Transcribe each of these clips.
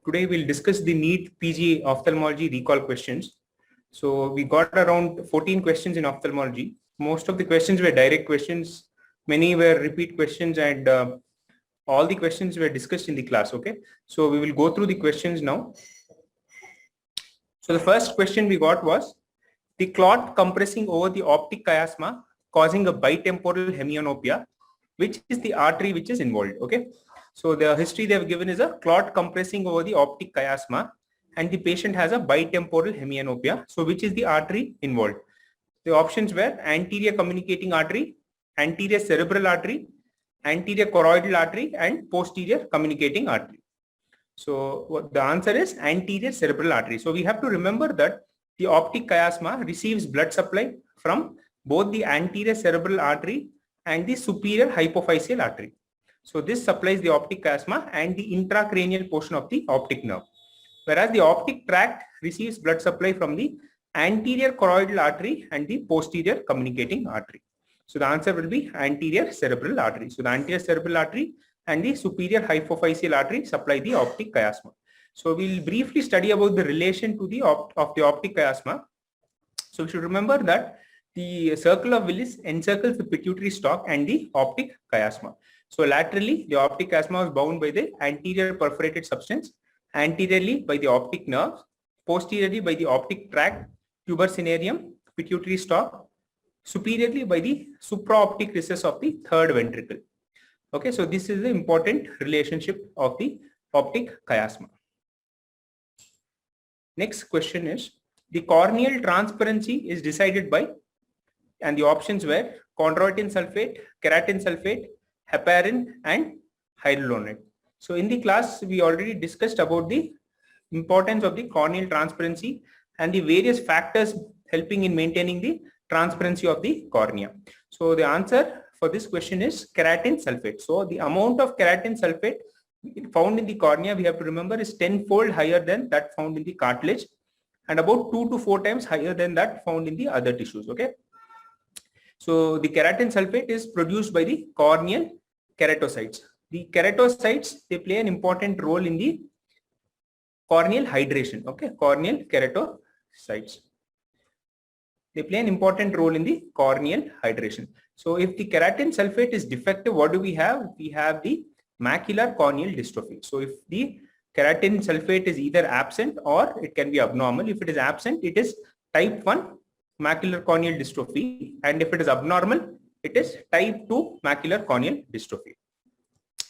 today we'll discuss the NEET PG ophthalmology recall questions. So we got around 14 questions in ophthalmology. Most of the questions were direct questions. Many were repeat questions, and all the questions were discussed in the class. Okay. So we will go through the questions now. So the first question we got was the clot compressing over the optic chiasma causing a bitemporal hemianopia. Which is the artery which is involved? Okay. So the history they have given is a clot compressing over the optic chiasma and the patient has a bitemporal hemianopia. So which is the artery involved? The options were anterior communicating artery, anterior cerebral artery, anterior choroidal artery, and posterior communicating artery. So the answer is anterior cerebral artery. So we have to remember that the optic chiasma receives blood supply from both the anterior cerebral artery and the superior hypophyseal artery. So this supplies the optic chiasma and the intracranial portion of the optic nerve. Whereas the optic tract receives blood supply from the anterior choroidal artery and the posterior communicating artery. So the answer will be anterior cerebral artery. So the anterior cerebral artery and the superior hypophyseal artery supply the optic chiasma. So we'll briefly study about the relation to the optic chiasma. So we should remember that the circle of Willis encircles the pituitary stalk and the optic chiasma. So laterally, the optic chiasma is bound by the anterior perforated substance, anteriorly by the optic nerve, posteriorly by the optic tract, tuber cinereum, pituitary stalk, superiorly by the supraoptic recess of the third ventricle. Okay, so this is the important relationship of the optic chiasma. Next question is, the corneal transparency is decided by, and the options were chondroitin sulfate, keratin sulfate, heparin, and hyaluronate. So in the class, we already discussed about the importance of the corneal transparency and the various factors helping in maintaining the transparency of the cornea. So the answer for this question is keratin sulfate. So the amount of keratin sulfate found in the cornea, we have to remember, is 10-fold higher than that found in the cartilage and about 2 to 4 times higher than that found in the other tissues. Okay. So the keratin sulfate is produced by the corneal keratocytes. The keratocytes, they play an important role in the corneal hydration. Okay, corneal keratocytes. They play an important role in the corneal hydration. So if the keratin sulfate is defective, what do we have? We have the macular corneal dystrophy. So if the keratin sulfate is either absent or it can be abnormal. If it is absent, it is type 1 macular corneal dystrophy, and if it is abnormal, it is type 2 macular corneal dystrophy.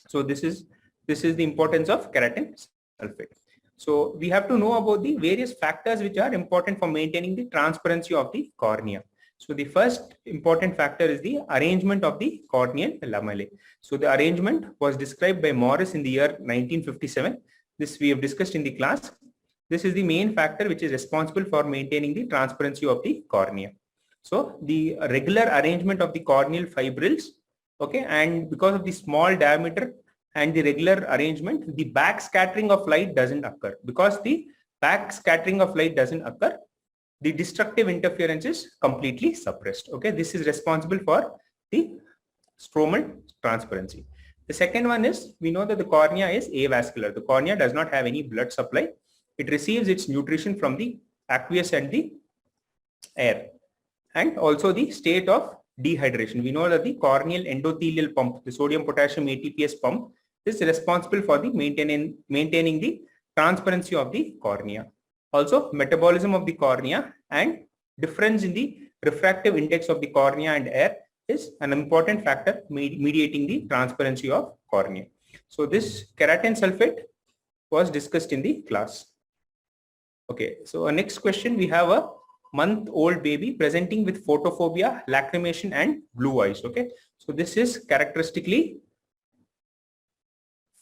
So this is the importance of keratin sulfate. So we have to know about the various factors which are important for maintaining the transparency of the cornea. So the first important factor is the arrangement of the corneal lamellae. So the arrangement was described by Morris in the year 1957. This we have discussed in the class. This is the main factor which is responsible for maintaining the transparency of the cornea. So the regular arrangement of the corneal fibrils, okay, and because of the small diameter and the regular arrangement, the back scattering of light doesn't occur. Because the back scattering of light doesn't occur, the destructive interference is completely suppressed. Okay, this is responsible for the stromal transparency. The second one is, we know that the cornea is avascular. The cornea does not have any blood supply. It receives its nutrition from the aqueous and the air, and also the state of dehydration. We know that the corneal endothelial pump, the sodium potassium ATPase pump, is responsible for the maintaining the transparency of the cornea. Also, metabolism of the cornea and difference in the refractive index of the cornea and air is an important factor mediating the transparency of cornea. So this keratin sulfate was discussed in the class. Okay, so our next question, we have a month-old baby presenting with photophobia, lacrimation, and blue eyes. Okay, so this is characteristically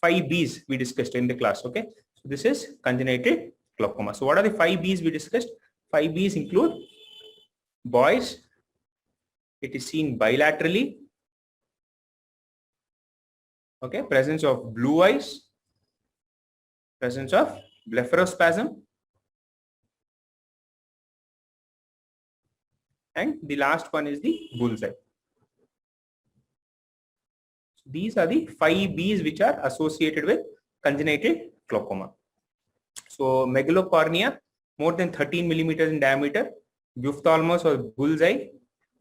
5 Bs we discussed in the class. Okay, so this is congenital glaucoma. So what are the 5 Bs we discussed? 5 Bs include boys, it is seen bilaterally. Okay, presence of blue eyes, presence of blepharospasm, and the last one is the bullseye. These are the 5 Bs which are associated with congenital glaucoma. So megalocornea, more than 13 millimeters in diameter, ophthalmos or bullseye.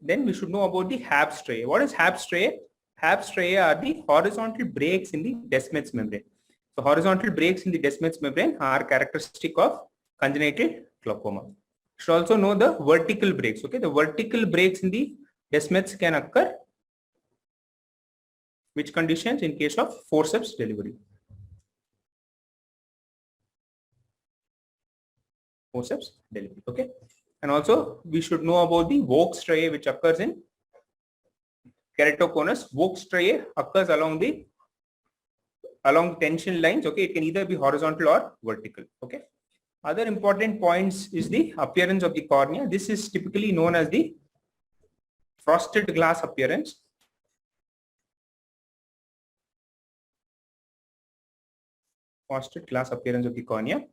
Then we should know about the HAP striae. What is HAP striae? HAP striae are the horizontal breaks in the Descemet's membrane. So horizontal breaks in the Descemet's membrane are characteristic of congenital glaucoma. You should also know the vertical breaks. Okay, the vertical breaks in the Descemet's can occur. Which conditions? In case of forceps delivery. Forceps delivery. Okay, and also we should know about the Vogt striae, which occurs in keratoconus. Vogt striae occurs along tension lines. Okay, it can either be horizontal or vertical. Okay. Other important points is the appearance of the cornea. This is typically known as the frosted glass appearance. Frosted glass appearance of the cornea.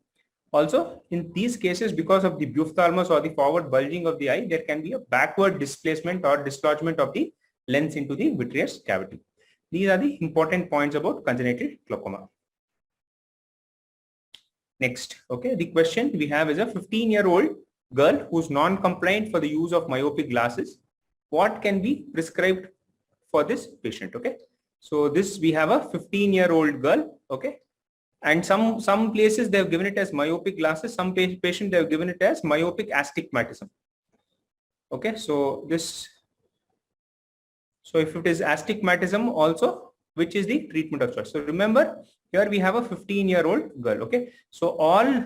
Also, in these cases, because of the ophthalmos or the forward bulging of the eye, there can be a backward displacement or dislodgement of the lens into the vitreous cavity. These are the important points about congenital glaucoma. Next, okay, the question we have is a 15-year-old girl who's non-compliant for the use of myopic glasses. What can be prescribed for this patient? Okay, so this we have a 15-year-old girl. Okay, and some places they have given it as myopic glasses. Some patient they have given it as myopic astigmatism. Okay, so this. So if it is astigmatism also, which is the treatment of choice? So remember, here we have a 15-year-old girl. Okay, so all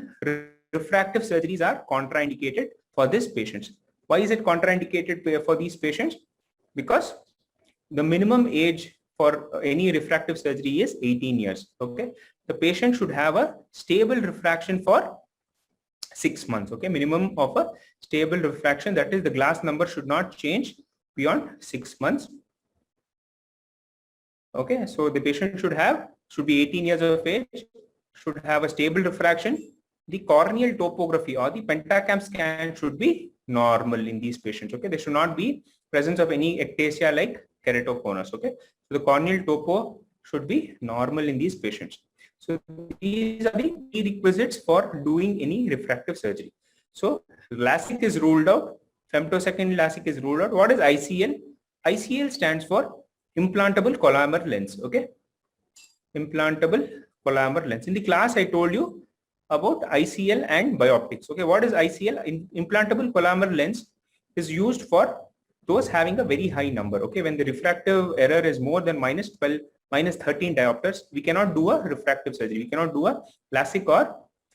refractive surgeries are contraindicated for this patient. Why is it contraindicated for these patients? Because the minimum age for any refractive surgery is 18 years. Okay, the patient should have a stable refraction for 6 months. Okay, minimum of a stable refraction, that is the glass number should not change beyond 6 months. Okay, so the patient should be 18 years of age, should have a stable refraction. The corneal topography or the pentacam scan should be normal in these patients. Okay, there should not be presence of any ectasia like keratoconus. Okay, so the corneal topo should be normal in these patients. So these are the prerequisites for doing any refractive surgery. So LASIK is ruled out, femtosecond LASIK is ruled out. What is ICL? ICL stands for implantable collamer lens. Okay, implantable collamer lens. In the class I told you about ICL and bioptics. Okay, what is ICL? Implantable collamer lens is used for those having a very high number. Okay, when the refractive error is more than -12, -13 diopters, we cannot do a refractive surgery. We cannot do a LASIK or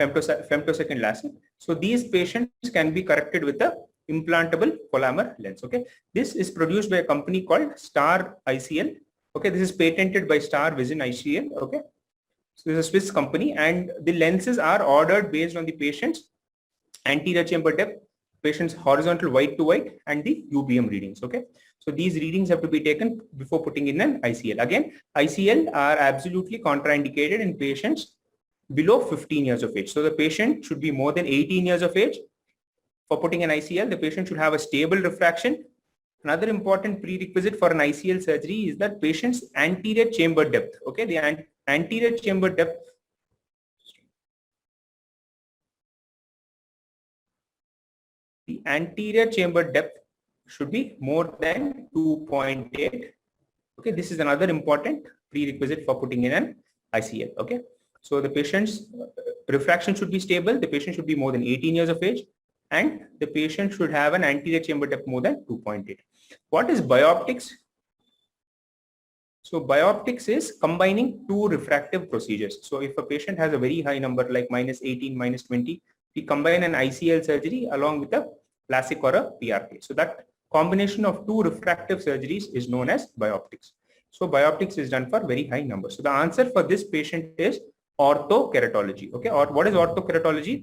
femtosecond LASIK. So these patients can be corrected with a implantable collamer lens. Okay, this is produced by a company called Star ICL. Okay, this is patented by Star Vision ICL. Okay, so this is a Swiss company, and the lenses are ordered based on the patient's anterior chamber depth, patient's horizontal white to white, and the UBM readings. Okay, so these readings have to be taken before putting in an ICL. Again, ICL are absolutely contraindicated in patients below 15 years of age. So the patient should be more than 18 years of age. For putting an ICL, the patient should have a stable refraction. Another important prerequisite for an ICL surgery is that patient's anterior chamber depth. Okay, the anterior chamber depth should be more than 2.8. Okay, this is another important prerequisite for putting in an ICL. Okay, so the patient's refraction should be stable. The patient should be more than 18 years of age, and the patient should have an anterior chamber depth more than 2.8. What is bioptics? So bioptics is combining two refractive procedures. So if a patient has a very high number like -18, -20, we combine an ICL surgery along with a LASIK or a PRK. So that combination of two refractive surgeries is known as bioptics. So bioptics is done for very high numbers. So the answer for this patient is orthokeratology. Okay, or what is orthokeratology?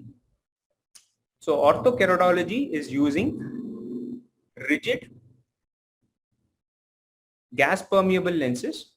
So orthokeratology is using rigid gas permeable lenses.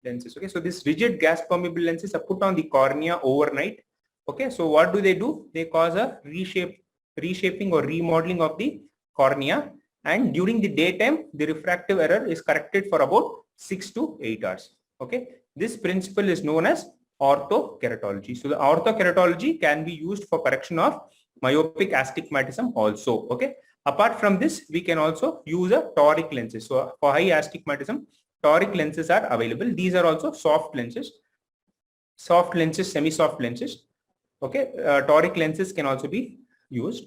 Okay, so this rigid gas permeable lenses are put on the cornea overnight. Okay, so what do? They cause a reshaping or remodeling of the cornea, and during the daytime the refractive error is corrected for about 6 to 8 hours. Okay, This principle is known as orthokeratology. So the orthokeratology can be used for correction of myopic astigmatism also. Okay. Apart from this, we can also use a toric lenses. So for high astigmatism, toric lenses are available. These are also soft lenses, semi-soft lenses. Okay. Toric lenses can also be used.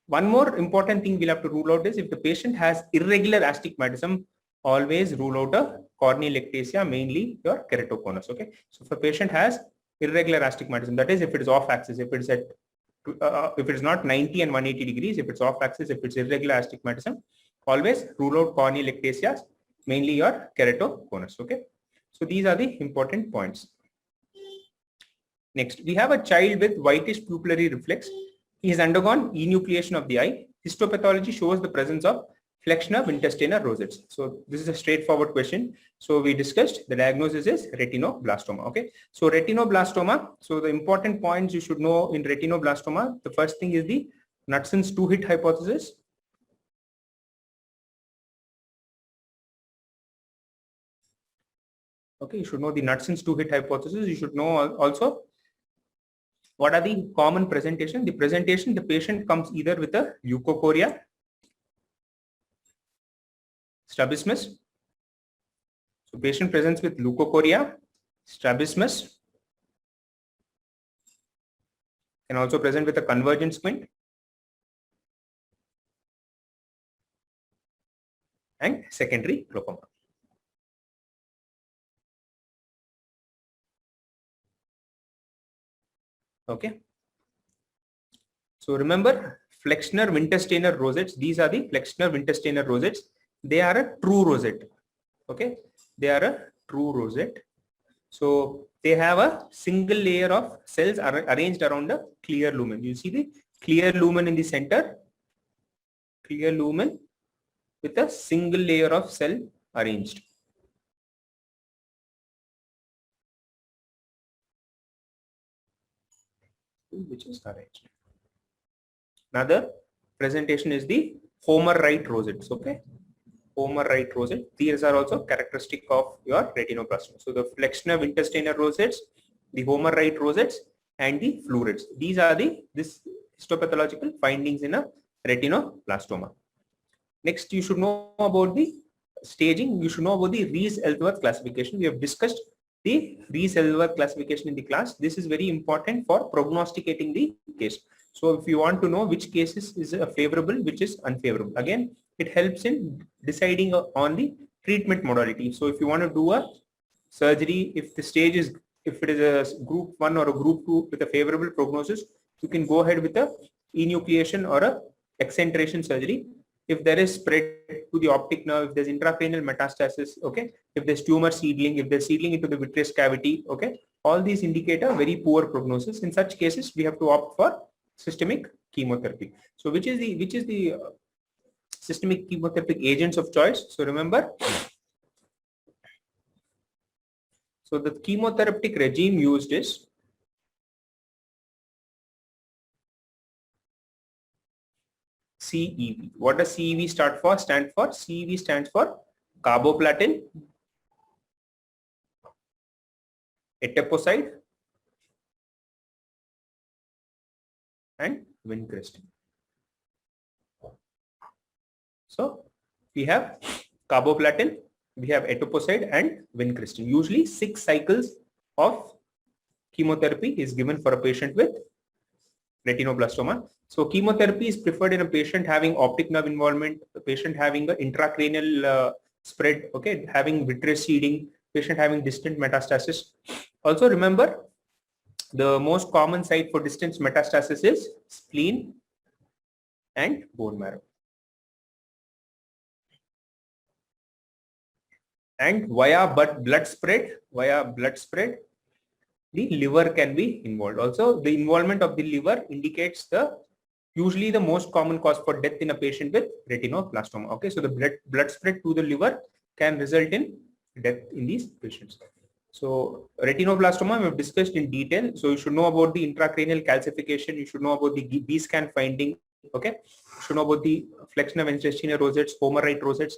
One more important thing we'll have to rule out is if the patient has irregular astigmatism, always rule out a corneal ectasia, mainly your keratoconus. Okay. So if a patient has irregular astigmatism, that is if it is off axis, if it's at if it's not 90 and 180 degrees, if it's off axis, if it's irregular astigmatism, always rule out corneal ectasias, mainly your keratoconus. Okay. So these are the important points. Next, we have a child with whitish pupillary reflex. He has undergone enucleation of the eye. Histopathology shows the presence of Flexner Wintersteiner rosettes. So this is a straightforward question. So we discussed the diagnosis is retinoblastoma. Okay. So retinoblastoma. So the important points you should know in retinoblastoma. The first thing is the Knutson's two-hit hypothesis. Okay. You should know the Knutson's two-hit hypothesis. You should know also what are the common presentation. The presentation, the patient comes either with a leukocoria, strabismus. So patient presents with leukocoria, strabismus, can also present with a convergent squint, and secondary glaucoma. Okay. So remember Flexner Wintersteiner rosettes. These are the Flexner Wintersteiner rosettes. They are a true rosette. Okay. They are a true rosette. So they have a single layer of cells arranged around a clear lumen. You see the clear lumen in the center. Clear lumen with a single layer of cell arranged. Which is arranged. Another presentation is the Homer Wright rosettes. Okay. Homer Wright rosette. These are also characteristic of your retinoblastoma. So the Flexner Wintersteiner rosettes, the Homer Wright rosettes, and the florets. These are the histopathological findings in a retinoblastoma. Next, you should know about the staging. You should know about the Rees-Ellsworth classification. We have discussed the Rees-Ellsworth classification in the class. This is very important for prognosticating the case. So if you want to know which cases is favorable, which is unfavorable, again, it helps in deciding on the treatment modality. So if you want to do a surgery, if the stage is, if it is a group 1 or a group 2 with a favorable prognosis, you can go ahead with a enucleation or a accentration surgery. If there is spread to the optic nerve, if there's intracranial metastasis, okay, if there's tumor seedling, if there's seedling into the vitreous cavity, okay, all these indicate a very poor prognosis. In such cases, we have to opt for systemic chemotherapy. So which is the systemic chemotherapeutic agents of choice? So remember, so the chemotherapeutic regime used is CEV. What does CEV stand for? CEV stands for carboplatin, etoposide, and vincristine. So we have carboplatin, we have etoposide and vincristine. Usually 6 cycles of chemotherapy is given for a patient with retinoblastoma. So chemotherapy is preferred in a patient having optic nerve involvement, a patient having an intracranial spread, okay, having vitreous seeding, patient having distant metastasis. Also remember, the most common site for distant metastasis is spleen and bone marrow. And via blood spread, the liver can be involved. Also, the involvement of the liver indicates usually the most common cause for death in a patient with retinoblastoma. Okay, so the blood spread to the liver can result in death in these patients. So retinoblastoma we have discussed in detail. So you should know about the intracranial calcification. You should know about the B-scan finding. Okay, you should know about the Flexner Wintersteiner rosettes, Homer Wright rosettes.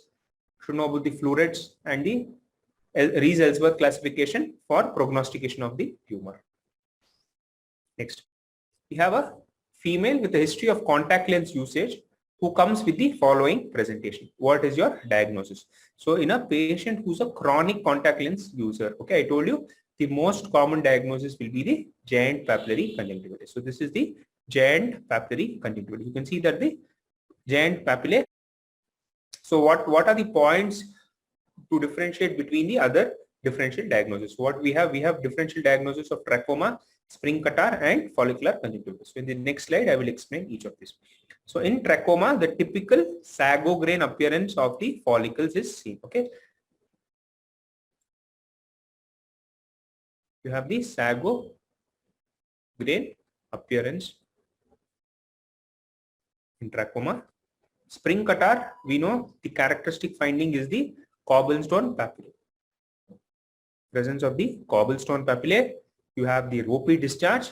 You should know about the florets and the Rees-Ellsworth classification for prognostication of the tumor. Next, we have a female with a history of contact lens usage who comes with the following presentation. What is your diagnosis? So in a patient who's a chronic contact lens user, okay, I told you the most common diagnosis will be the giant papillary conjunctivitis. So this is the giant papillary conjunctivitis. You can see that the giant papillae. So what are the points to differentiate between the other differential diagnosis? What we have differential diagnosis of trachoma, spring catarrh, and follicular conjunctivitis. So in the next slide, I will explain each of these. So in trachoma, the typical sago grain appearance of the follicles is seen. Okay, you have the sago grain appearance in trachoma. Spring catarrh, we know the characteristic finding is the cobblestone papillae. Presence of the cobblestone papillae. You have the ropey discharge.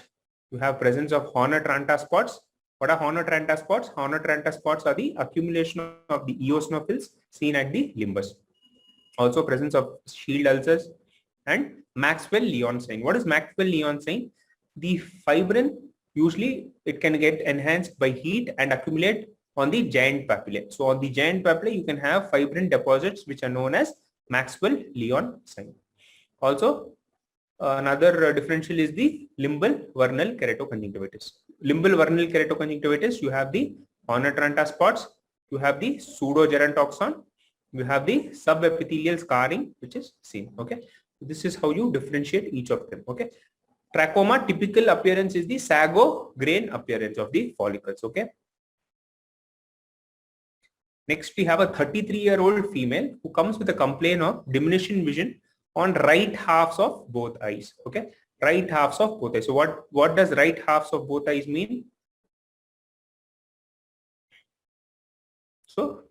You have presence of Horner-Tranta spots. What are Horner-Tranta spots? Horner-Tranta spots are the accumulation of the eosinophils seen at the limbus. Also presence of shield ulcers and Maxwell-Lyon sign. What is Maxwell-Lyon sign? The fibrin, usually it can get enhanced by heat and accumulate on the giant papillae. So on the giant papillae, you can have fibrin deposits which are known as Maxwell-Lyon sign. Also, another differential is the limbal vernal keratoconjunctivitis. Limbal vernal keratoconjunctivitis, you have the Horner-Tranta spots, you have the pseudogerontoxon, you have the subepithelial scarring which is seen. Okay, this is how you differentiate each of them. Okay, trachoma typical appearance is the sago grain appearance of the follicles. Okay. Next, we have a 33-year-old female who comes with a complaint of diminishing vision on right halves of both eyes. Okay, right halves of both eyes. So what does right halves of both eyes mean? So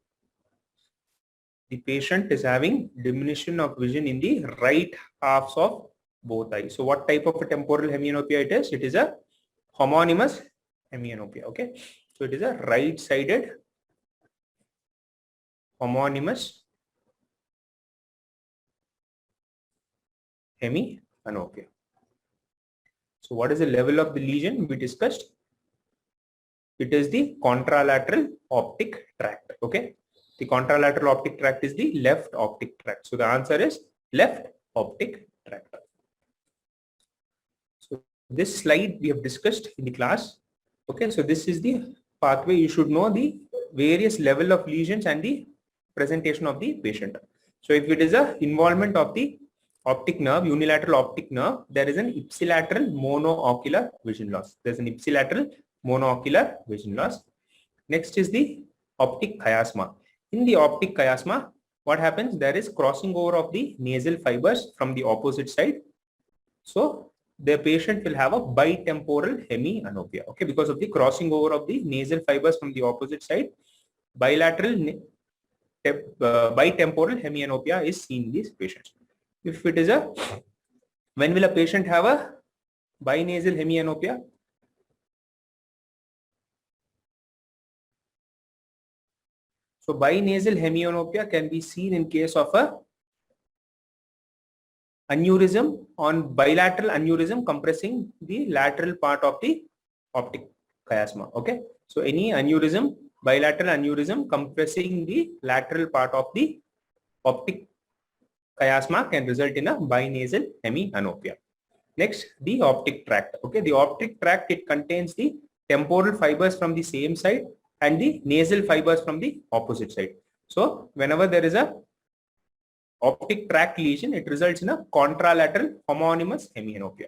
the patient is having diminution of vision in the right halves of both eyes. So what type of a temporal hemianopia it is? It is a homonymous hemianopia. Okay, so it is a right-sided homonymous hemianopia. So what is the level of the lesion we discussed? It is the contralateral optic tract. Okay, the contralateral optic tract is the left optic tract. So the answer is left optic tract. So this slide we have discussed in the class. Okay, so this is the pathway. You should know the various level of lesions and the presentation of the patient. So if it is a involvement of the optic nerve, unilateral optic nerve, there is an ipsilateral monoocular vision loss. There's an ipsilateral monoocular vision loss. Next is the optic chiasma. In the optic chiasma, what happens? There is crossing over of the nasal fibers from the opposite side. So the patient will have a bitemporal hemianopia. Okay, because of the crossing over of the nasal fibers from the opposite side, bitemporal hemianopia is seen in these patients. If it is when will a patient have a binasal hemianopia? So binasal hemianopia can be seen in case of a aneurysm on bilateral aneurysm compressing the lateral part of the optic chiasma. Okay, so any aneurysm, bilateral aneurysm compressing the lateral part of the optic chiasma can result in a binasal hemianopia. Next, the optic tract. Okay, the optic tract, it contains the temporal fibers from the same side and the nasal fibers from the opposite side. So whenever there is a optic tract lesion, it results in a contralateral homonymous hemianopia.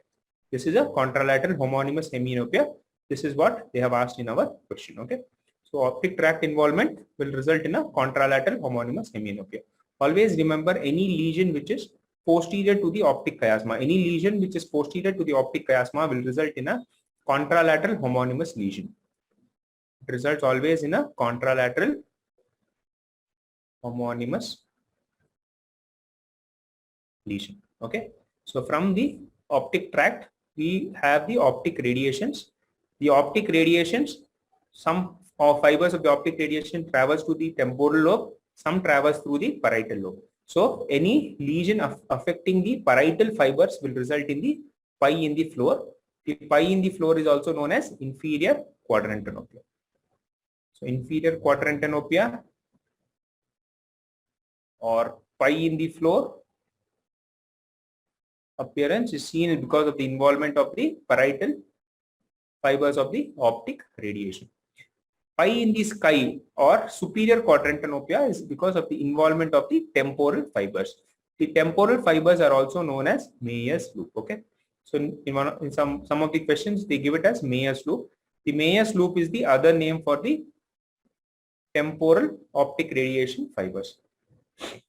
This is a contralateral homonymous hemianopia. This is what they have asked in our question. Okay, so optic tract involvement will result in a contralateral homonymous hemianopia. Always remember, any lesion which is posterior to the optic chiasma, any lesion which is posterior to the optic chiasma will result in a contralateral homonymous lesion. It results always in a contralateral homonymous lesion. Okay, so from the optic tract we have the optic radiations. The optic radiations, some fibers of the optic radiation travels to the temporal lobe, some travels through the parietal lobe. So any lesion affecting the parietal fibers will result in the pie in the floor. The pie in the floor is also known as inferior quadrant anopia. So inferior quadrant anopia or pie in the floor appearance is seen because of the involvement of the parietal fibers of the optic radiation. Pie in the sky or superior quadrant anopia is because of the involvement of the temporal fibers. The temporal fibers are also known as Meyer's loop. Okay, so in some of the questions they give it as Meyer's loop. The Meyer's loop is the other name for the temporal optic radiation fibers. Okay.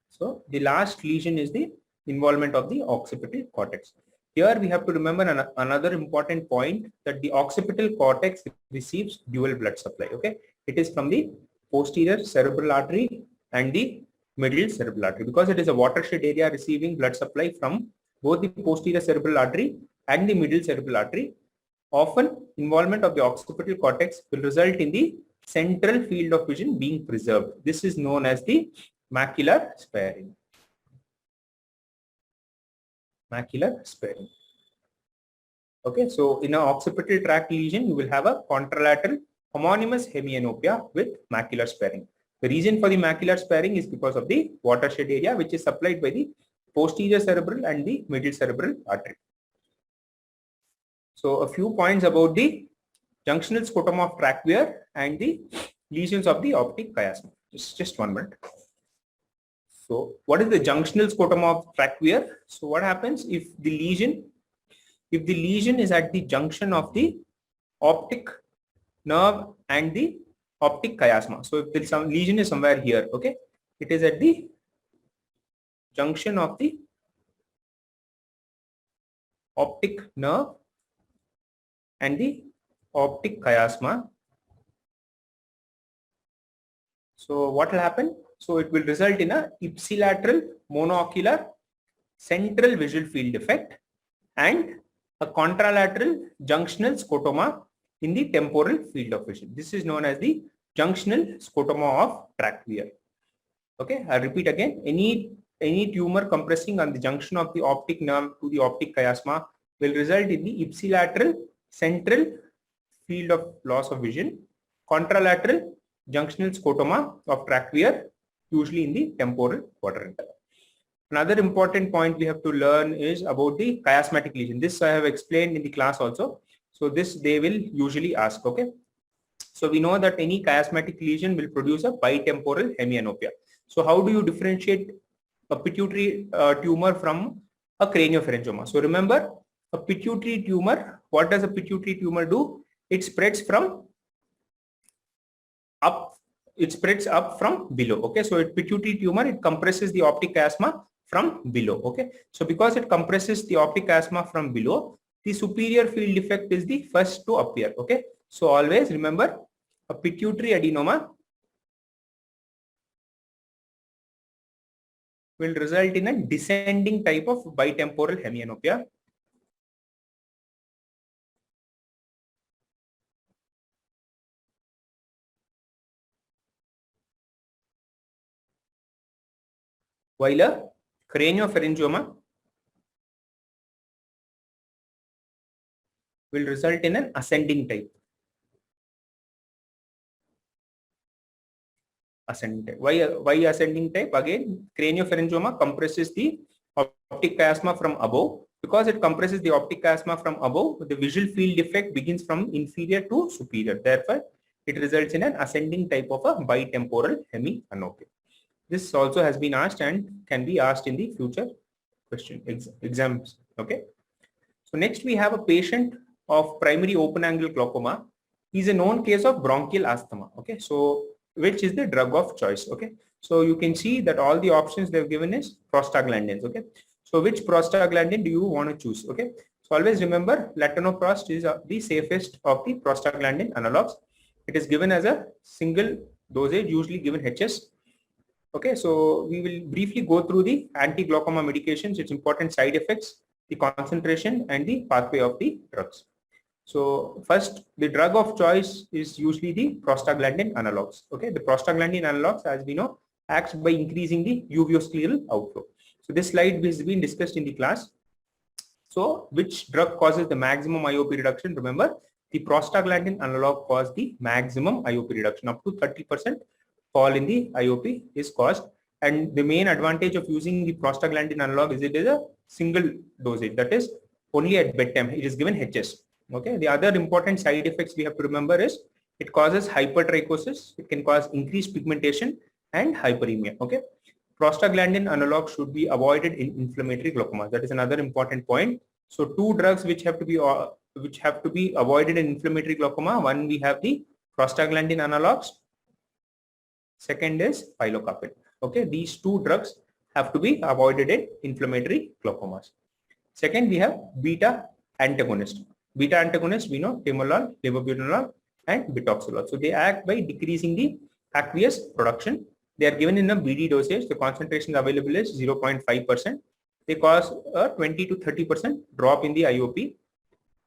So the last lesion is the involvement of the occipital cortex. Here we have to remember another important point, that the occipital cortex receives dual blood supply. Okay, it is from the posterior cerebral artery and the middle cerebral artery, because it is a watershed area receiving blood supply from both the posterior cerebral artery and the middle cerebral artery. Often involvement of the occipital cortex will result in the central field of vision being preserved. This is known as the macular sparing. Macular sparing. Okay, so in an occipital tract lesion, you will have a contralateral homonymous hemianopia with macular sparing. The reason for the macular sparing is because of the watershed area, which is supplied by the posterior cerebral and the middle cerebral artery. So a few points about the junctional scotoma of trachea and the lesions of the optic chiasma. Just 1 minute. So what is the junctional scotoma of trachea? So what happens if the lesion is at the junction of the optic nerve and the optic chiasma? So if there is some lesion is somewhere here, okay, it is at the junction of the optic nerve and the optic chiasma. So what will happen? So it will result in a ipsilateral monocular central visual field defect and a contralateral junctional scotoma in the temporal field of vision. This is known as the junctional scotoma of trachea. Okay, I'll repeat again. Any tumor compressing on the junction of the optic nerve to the optic chiasma will result in the ipsilateral central field of loss of vision, contralateral junctional scotoma of trachea, usually in the temporal quadrant. Another important point we have to learn is about the chiasmatic lesion. This I have explained in the class also. So this they will usually ask. Okay. So we know that any chiasmatic lesion will produce a bitemporal hemianopia. So how do you differentiate a pituitary tumor from a craniopharyngioma? So remember, a pituitary tumor, what does a pituitary tumor do? It spreads from up, it spreads up from below. Okay, so pituitary tumor, it compresses the optic chiasma from below. Okay, so because it compresses the optic chiasma from below, the superior field defect is the first to appear. Okay, so always remember, a pituitary adenoma will result in a descending type of bitemporal hemianopia. While a craniopharyngioma will result in an ascending type. Ascending type. Why ascending type? Again, craniopharyngioma compresses the optic chiasma from above. Because it compresses the optic chiasma from above, the visual field defect begins from inferior to superior. Therefore, it results in an ascending type of a bitemporal hemianopia. This also has been asked and can be asked in the future question exams. Okay. So next we have a patient of primary open angle glaucoma. He's a known case of bronchial asthma. Okay. So which is the drug of choice? Okay. So you can see that all the options they've given is prostaglandins. Okay. So which prostaglandin do you want to choose? Okay. So always remember, latanoprost is the safest of the prostaglandin analogs. It is given as a single dosage, usually given HS. Okay, so we will briefly go through the anti-glaucoma medications, its important side effects, the concentration and the pathway of the drugs. So first, the drug of choice is usually the prostaglandin analogs. Okay, the prostaglandin analogs, as we know, acts by increasing the uveoscleral outflow. So this slide has been discussed in the class. So which drug causes the maximum IOP reduction? Remember, the prostaglandin analog cause the maximum IOP reduction. Up to 30% fall in the IOP is caused. And the main advantage of using the prostaglandin analog is it is a single dosage. That is only at bedtime. It is given HS. Okay. The other important side effects we have to remember is it causes hypertrichosis. It can cause increased pigmentation and hyperemia. Okay. Prostaglandin analog should be avoided in inflammatory glaucoma. That is another important point. So two drugs which have to be avoided in inflammatory glaucoma. One, we have the prostaglandin analogs. Second is pilocarpine. Okay, these two drugs have to be avoided in inflammatory glaucomas. Second, we have beta antagonist. Beta antagonist, we know timolol, levobutanol, and bitoxolol. So they act by decreasing the aqueous production. They are given in a BD dosage. The concentration available is 0.5%. They cause a 20 to 30% drop in the IOP.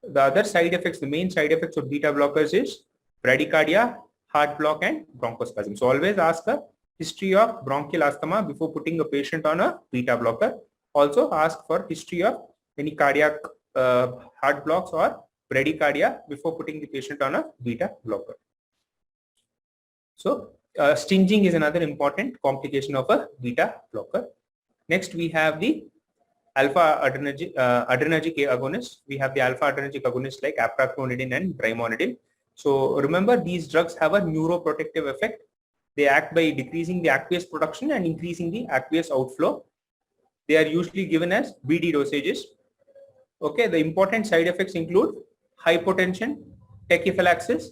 The other side effects, the main side effects of beta blockers is bradycardia, heart block, and bronchospasm. So always ask a history of bronchial asthma before putting a patient on a beta blocker. Also ask for history of any cardiac heart blocks or bradycardia before putting the patient on a beta blocker. So stinging is another important complication of a beta blocker. Next, we have the alpha adrenergic agonist. We have the alpha adrenergic agonists like apracnonidine and brimonidine. So remember, these drugs have a neuroprotective effect. They act by decreasing the aqueous production and increasing the aqueous outflow. They are usually given as BD dosages. Okay, the important side effects include hypotension, tachyphylaxis,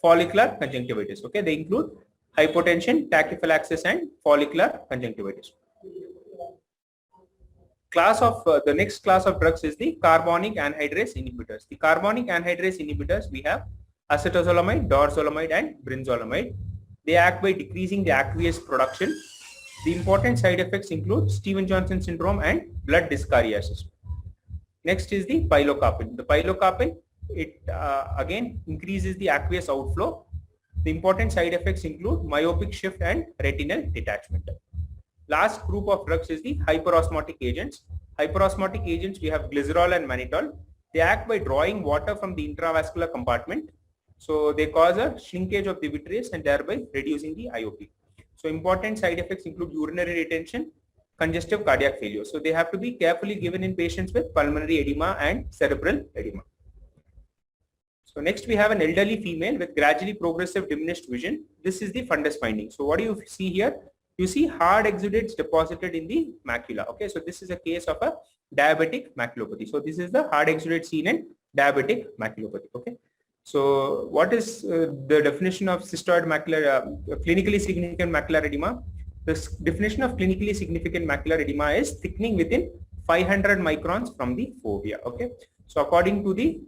follicular conjunctivitis. Okay, they include hypotension, tachyphylaxis, and follicular conjunctivitis. The next class of drugs is the carbonic anhydrase inhibitors. The carbonic anhydrase inhibitors, we have acetazolamide, dorzolamide, and brinzolamide. They act by decreasing the aqueous production. The important side effects include Stevens-Johnson syndrome and blood dyscariasis. Next is the pilocarpine. The pilocarpine, it again increases the aqueous outflow. The important side effects include myopic shift and retinal detachment. Last group of drugs is the hyperosmotic agents. Hyperosmotic agents, we have glycerol and mannitol. They act by drawing water from the intravascular compartment. So they cause a shrinkage of the vitreous and thereby reducing the IOP. So important side effects include urinary retention, congestive cardiac failure. So they have to be carefully given in patients with pulmonary edema and cerebral edema. So next we have an elderly female with gradually progressive diminished vision. This is the fundus finding. So what do you see here? You see hard exudates deposited in the macula. Okay, so this is a case of a diabetic maculopathy. So this is the hard exudate seen in diabetic maculopathy. Okay, so what is the definition of cystoid macular, clinically significant macular edema? The definition of clinically significant macular edema is thickening within 500 microns from the fovea. Okay, so according to the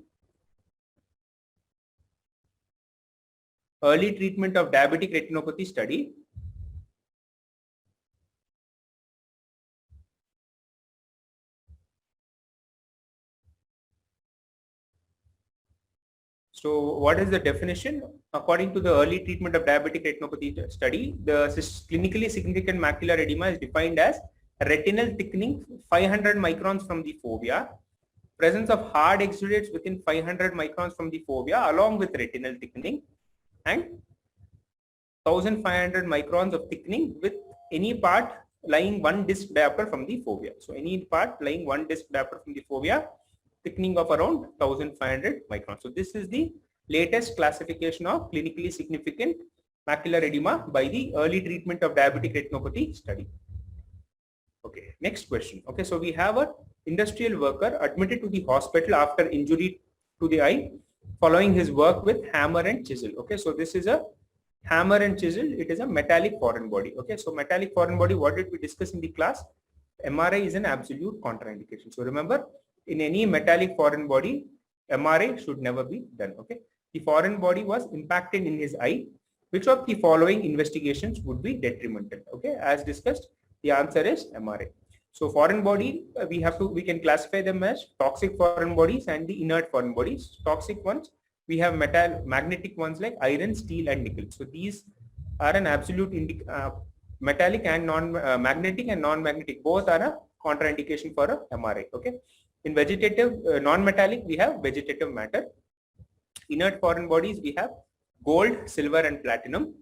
early treatment of diabetic retinopathy study, so what is the definition? According to the early treatment of diabetic retinopathy study, the clinically significant macular edema is defined as retinal thickening 500 microns from the fovea, presence of hard exudates within 500 microns from the fovea along with retinal thickening, and 1500 microns of thickening with any part lying one disc diaper from the fovea. So any part lying one disc diaper from the fovea, thickening of around 1500 microns. So this is the latest classification of clinically significant macular edema by the early treatment of diabetic retinopathy study. Okay, next question. Okay, so we have a industrial worker admitted to the hospital after injury to the eye following his work with hammer and chisel. Okay, so this is a hammer and chisel. It is a metallic foreign body. Okay, so metallic foreign body, what did we discuss in the class? MRI is an absolute contraindication. So remember, in any metallic foreign body, MRI should never be done. Okay, the foreign body was impacted in his eye. Which of the following investigations would be detrimental? Okay, as discussed, the answer is MRI. So foreign body, we can classify them as toxic foreign bodies and the inert foreign bodies. Toxic ones, we have magnetic ones like iron, steel, and nickel. So these are an absolute metallic and magnetic and non-magnetic. Both are a contraindication for a MRI. Okay. In vegetative, non-metallic, we have vegetative matter. Inert foreign bodies, we have gold, silver, and platinum.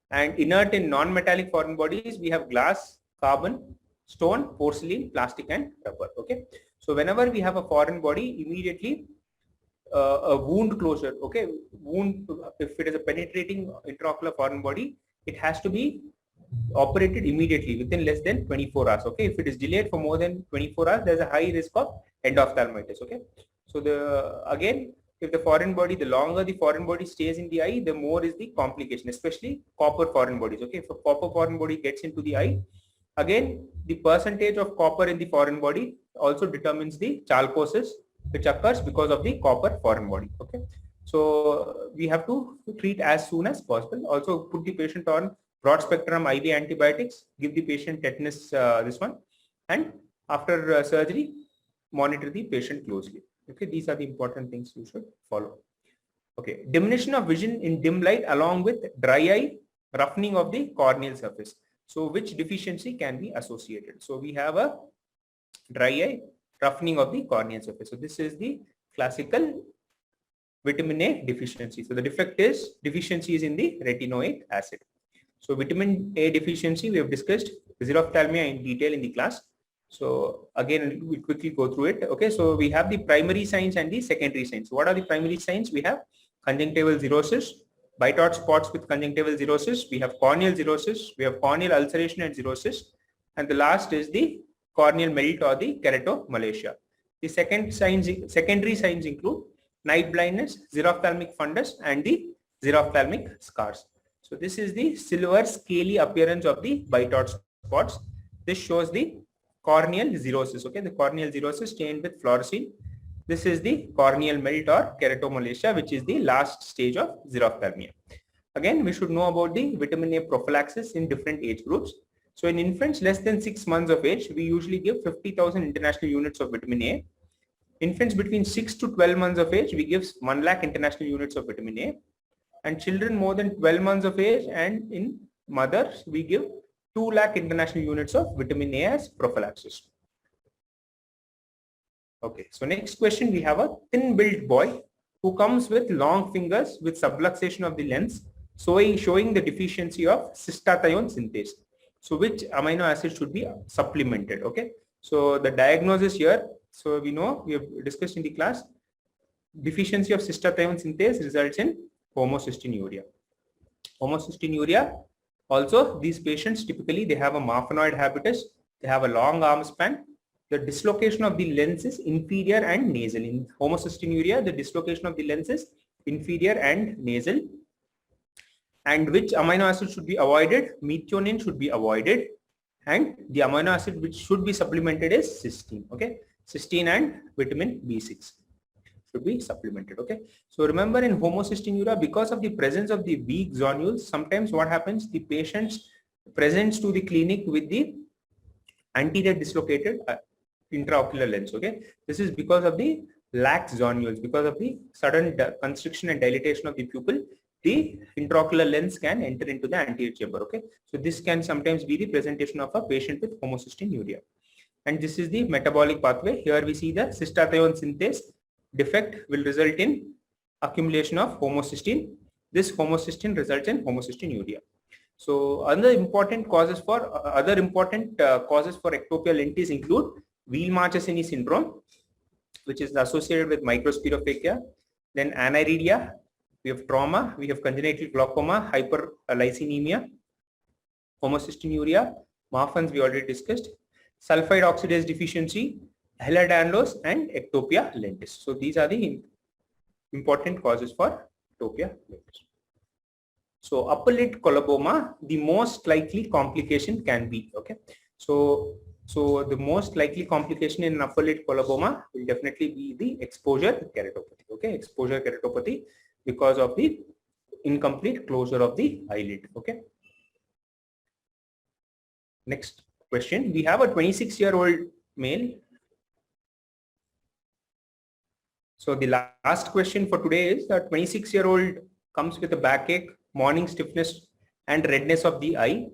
And inert in non-metallic foreign bodies, we have glass, carbon, stone, porcelain, plastic, and rubber. Okay. So whenever we have a foreign body, immediately a wound closure. Okay. Wound, if it is a penetrating intraocular foreign body, it has to be operated immediately within less than 24 hours. Okay. If it is delayed for more than 24 hours, there's a high risk of endophthalmitis. Okay. So again, if the foreign body, the longer the foreign body stays in the eye, the more is the complication, especially copper foreign bodies. Okay. If a copper foreign body gets into the eye, again, the percentage of copper in the foreign body also determines the chalcosis, which occurs because of the copper foreign body. Okay. So we have to treat as soon as possible. Also put the patient on broad spectrum IV antibiotics, give the patient tetanus, this one, and after surgery, monitor the patient closely. Okay, these are the important things you should follow. Okay, diminution of vision in dim light along with dry eye, roughening of the corneal surface. So which deficiency can be associated? So we have a dry eye, roughening of the corneal surface. So this is the classical vitamin A deficiency. So the defect is deficiency is in the retinoic acid. So vitamin A deficiency, we have discussed xerophthalmia in detail in the class. So again, we'll quickly go through it. Okay, so we have the primary signs and the secondary signs. What are the primary signs? We have conjunctival xerosis, bite-out spots with conjunctival xerosis. We have corneal xerosis. We have corneal ulceration and xerosis. And the last is the corneal melt or the keratomalacia. The secondary signs include night blindness, xerophthalmic fundus, and the xerophthalmic scars. So this is the silver scaly appearance of the bite-out spots. This shows the corneal xerosis. Okay, the corneal xerosis stained with fluorescein. This is the corneal melt or keratomalacia, which is the last stage of xerophthalmia. Again, we should know about the vitamin A prophylaxis in different age groups. So in infants less than 6 months of age, we usually give 50,000 international units of vitamin A. Infants between 6 to 12 months of age, we give 1 lakh international units of vitamin A. And children more than 12 months of age and in mothers, we give 2 lakh international units of vitamin A as prophylaxis. Okay, so next question, we have a thin-built boy who comes with long fingers with subluxation of the lens, showing the deficiency of cystathione synthase. So which amino acid should be supplemented? Okay, so the diagnosis here, so we know, we have discussed in the class, deficiency of cystathione synthase results in homocystinuria. Homocystinuria, also these patients typically they have a marfanoid habitus, they have a long arm span, the dislocation of the lens is inferior and nasal. In homocystinuria, the dislocation of the lens is inferior and nasal. And which amino acid should be avoided? Methionine should be avoided, and the amino acid which should be supplemented is cysteine. Okay, cysteine and vitamin B6 should be supplemented. Okay, so remember in homocystinuria, because of the presence of the weak zonules, sometimes what happens, the patients presents to the clinic with the anterior dislocated intraocular lens. Okay, this is because of the lax zonules, because of the sudden constriction and dilatation of the pupil, the intraocular lens can enter into the anterior chamber. Okay, so this can sometimes be the presentation of a patient with homocystinuria. And this is the metabolic pathway. Here we see the cystathione synthase defect will result in accumulation of homocysteine. This homocysteine results in homocystinuria. So other important causes for ectopia lentis include Weil-Marchesini syndrome, which is associated with microspirophacea, then aniridia, we have trauma, we have congenital glaucoma, hyperlysinemia, homocystinuria, Marfan's we already discussed, sulfide oxidase deficiency, Ehlers-Danlos, and ectopia lentis. So these are the important causes for ectopia lentis. So upper lid coloboma, the most likely complication can be, okay. So the most likely complication in upper lid coloboma will definitely be the exposure keratopathy, okay, exposure keratopathy because of the incomplete closure of the eyelid, okay. Next, question. We have a 26-year-old male. So the last question for today is that 26-year-old comes with a backache, morning stiffness and redness of the eye.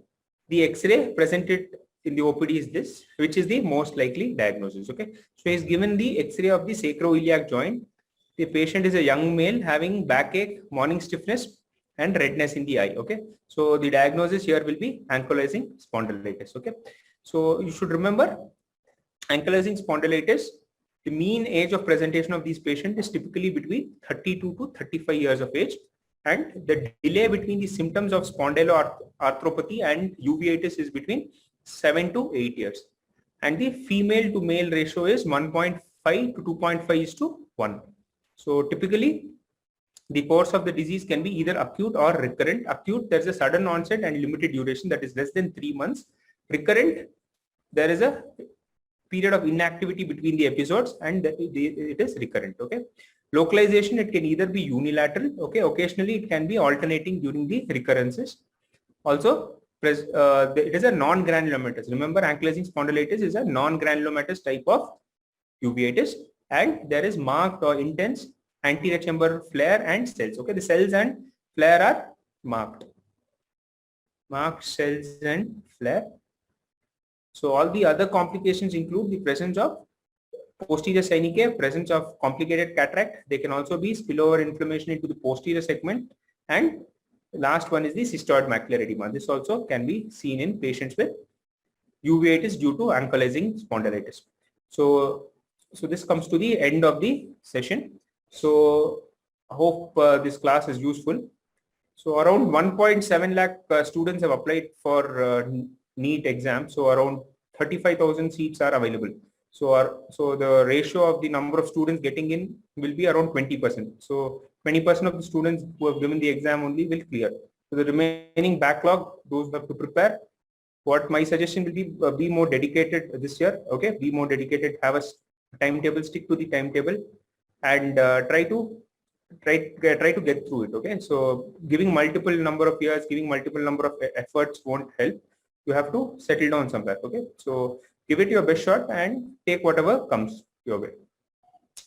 The X-ray presented in the OPD is this, which is the most likely diagnosis. Okay, so he's given the X-ray of the sacroiliac joint. The patient is a young male having backache, morning stiffness and redness in the eye. Okay, so the diagnosis here will be ankylosing spondylitis. Okay, so you should remember ankylosing spondylitis, the mean age of presentation of these patients is typically between 32 to 35 years of age, and the delay between the symptoms of spondyloarthropathy and uveitis is between 7 to 8 years, and the female to male ratio is 1.5 to 2.5 is to 1. So typically the course of the disease can be either acute or recurrent. Acute, there is a sudden onset and limited duration, that is less than 3 months. Recurrent, there is a period of inactivity between the episodes and it is recurrent. Okay, localization, it can either be unilateral. Okay, occasionally it can be alternating during the recurrences. Also it is a non-granulomatous. Remember, ankylosing spondylitis is a non-granulomatous type of uveitis, and there is marked or intense anterior chamber flare and cells. Okay, the cells and flare are marked cells and flare. So all the other complications include the presence of posterior synechiae, presence of complicated cataract. They can also be spillover inflammation into the posterior segment, and the last one is the cystoid macular edema. This also can be seen in patients with uveitis due to ankylosing spondylitis. So this comes to the end of the session. So I hope this class is useful. So around 1.7 lakh students have applied for NEET exam. So around 35,000 seats are available. So the ratio of the number of students getting in will be around 20%. So 20% of the students who have given the exam only will clear. So the remaining backlog, those who have to prepare, what my suggestion will be more dedicated this year. Okay, be more dedicated, have a timetable, stick to the timetable, and try to get through it. Okay, so giving multiple number of years, giving multiple number of efforts won't help. You have to settle down somewhere. Okay, so give it your best shot and take whatever comes your way.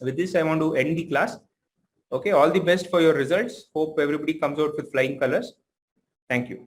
With this, I want to end the class. Okay, all the best for your results. Hope everybody comes out with flying colors. Thank you.